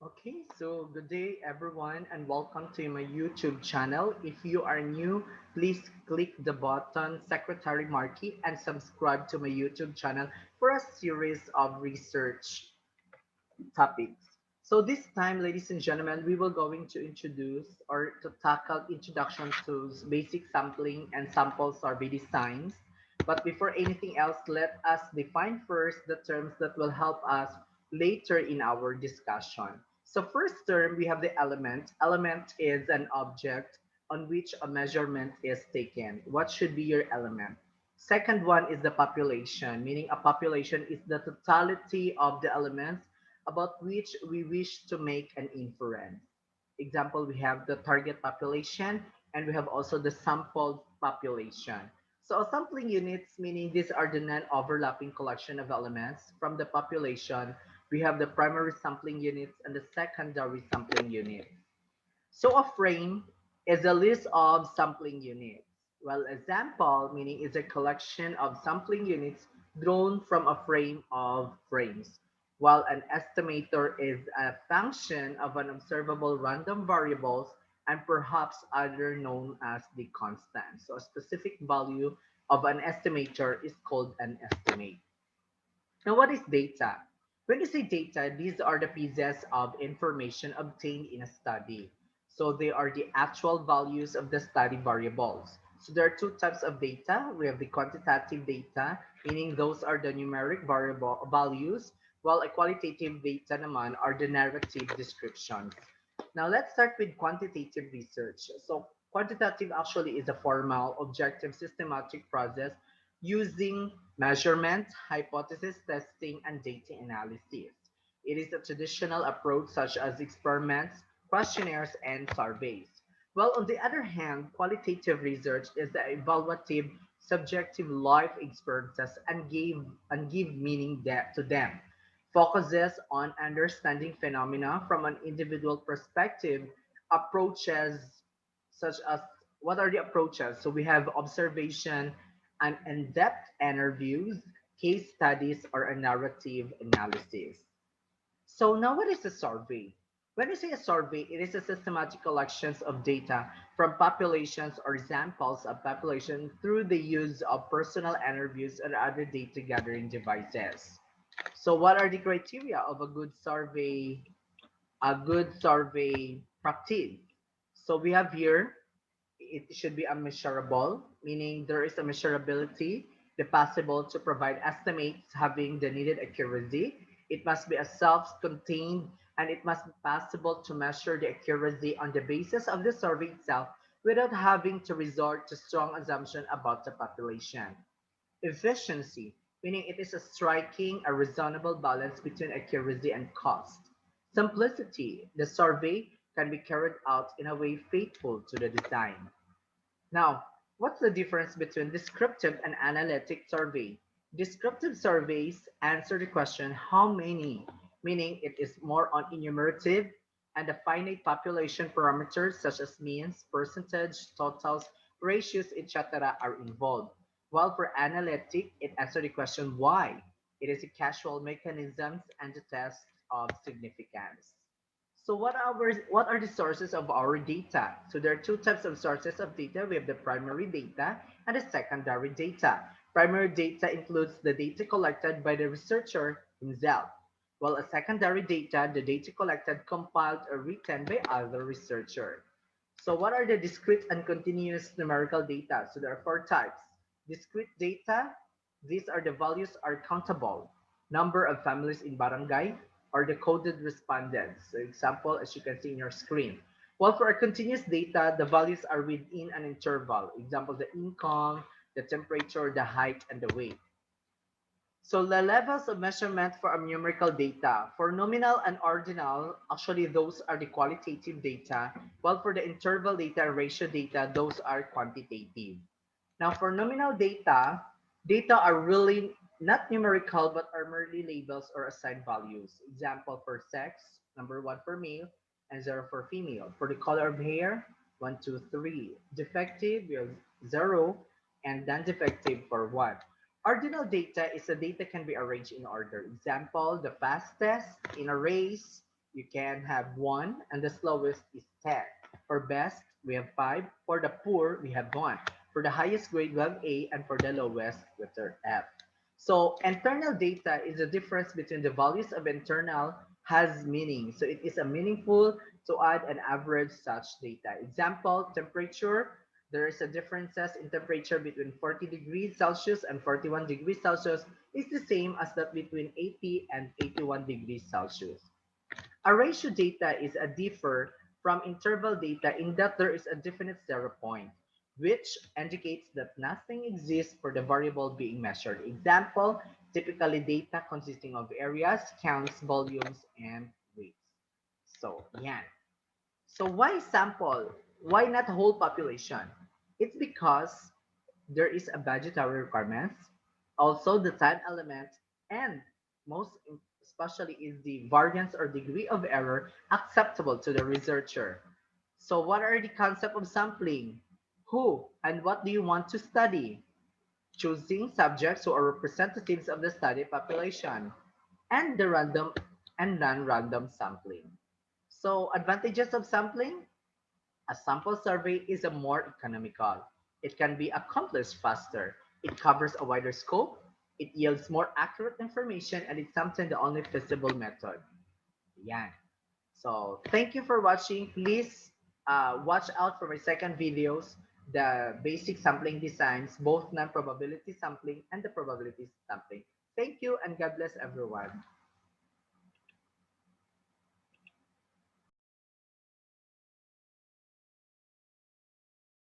Okay, so good day everyone and welcome to my YouTube channel. If you are new, please click the button Secretary Marquee and subscribe to my YouTube channel for a series of research topics. So this time, ladies and gentlemen, we will going to introduce or to tackle introduction to basic sampling and sample survey designs. But before anything else, let us define first the terms that will help us later in our discussion. So first term, we have the element. Element is an object on which a measurement is taken. What should be your element? Second one is the population, meaning a population is the totality of the elements about which we wish to make an inference. Example, we have the target population and we have also the sampled population. So sampling units, meaning these are the non-overlapping collection of elements from the population. We have the primary sampling units and the secondary sampling units. So a frame is a list of sampling units, while a sample, meaning is a collection of sampling units drawn from a frame of frames, while an estimator is a function of an observable random variables and perhaps other known as the constant. So a specific value of an estimator is called an estimate. Now, what is data? When you say data, these are the pieces of information obtained in a study. So they are the actual values of the study variables. So there are two types of data. We have the quantitative data, meaning those are the numeric variable values, while a qualitative data naman are the narrative descriptions. Now let's start with quantitative research. So quantitative actually is a formal, objective, systematic process using measurement, hypothesis testing, and data analysis. It is a traditional approach such as experiments, questionnaires, and surveys. Well, on the other hand, qualitative research is the evaluative, subjective life experiences and give meaning to them. Focuses on understanding phenomena from an individual perspective, approaches such as what are the approaches? So we have observation and in-depth interviews, case studies, or a narrative analysis. So now what is a survey? When we say a survey, it is a systematic collection of data from populations or samples of population through the use of personal interviews and other data gathering devices. So what are the criteria of a good survey practice? So we have here it should be a measurable, meaning there is a measurability, the possible to provide estimates having the needed accuracy. It must be a self-contained and it must be possible to measure the accuracy on the basis of the survey itself without having to resort to strong assumption about the population. Efficiency, meaning it is a striking a reasonable balance between accuracy and cost. Simplicity, the survey can be carried out in a way faithful to the design. Now, what's the difference between descriptive and analytic survey? Descriptive surveys answer the question how many, meaning it is more on enumerative and the finite population parameters such as means, percentage, totals, ratios, etc. are involved. While for analytic, it answers the question why. It is a casual mechanisms and the test of significance. So what are the sources of our data? So there are two types of sources of data. We have the primary data and the secondary data. Primary data includes the data collected by the researcher himself, while a secondary data, the data collected, compiled, or written by other researcher. So what are the discrete and continuous numerical data? So there are four types. Discrete data, these are the values are countable. Number of families in barangay or the coded respondents. So example, as you can see in your screen. While for our continuous data, the values are within an interval. Example, the income, the temperature, the height, and the weight. So the levels of measurement for our numerical data. For nominal and ordinal, actually those are the qualitative data, while for the interval data and ratio data, those are quantitative. Now for nominal data, data are really not numerical but are merely labels or assigned values. Example for sex, number one for male and zero for female. For the color of hair, one, two, three. Defective, we have zero, and non-defective for one. Ordinal data is the data can be arranged in order. Example, the fastest in a race, You can have 1, and the slowest is 10. For best, we have 5. For the poor, we have 1. For the highest grade, we have A, and for the lowest, we have F. So internal data is the difference between the values of internal has meaning. So it is a meaningful to add an average such data. Example, temperature. There is a differences in temperature between 40 degrees Celsius and 41 degrees Celsius is the same as that between 80 and 81 degrees Celsius. A ratio data is a differ from interval data in that there is a definite zero point, which indicates that nothing exists for the variable being measured. Example, typically data consisting of areas, counts, volumes, and weights. So, yan. So why sample? Why not whole population? It's because there is a budgetary requirements, also the time element, and most especially is the variance or degree of error acceptable to the researcher. So what are the concept of sampling? Who and what do you want to study? Choosing subjects who are representatives of the study population, and the random and non-random sampling. So advantages of sampling: a sample survey is a more economical. It can be accomplished faster. It covers a wider scope. It yields more accurate information, and it's sometimes the only feasible method. Yan. So thank you for watching. Please watch out for my second videos, the basic sampling designs, both non-probability sampling and the probability sampling. Thank you and God bless everyone.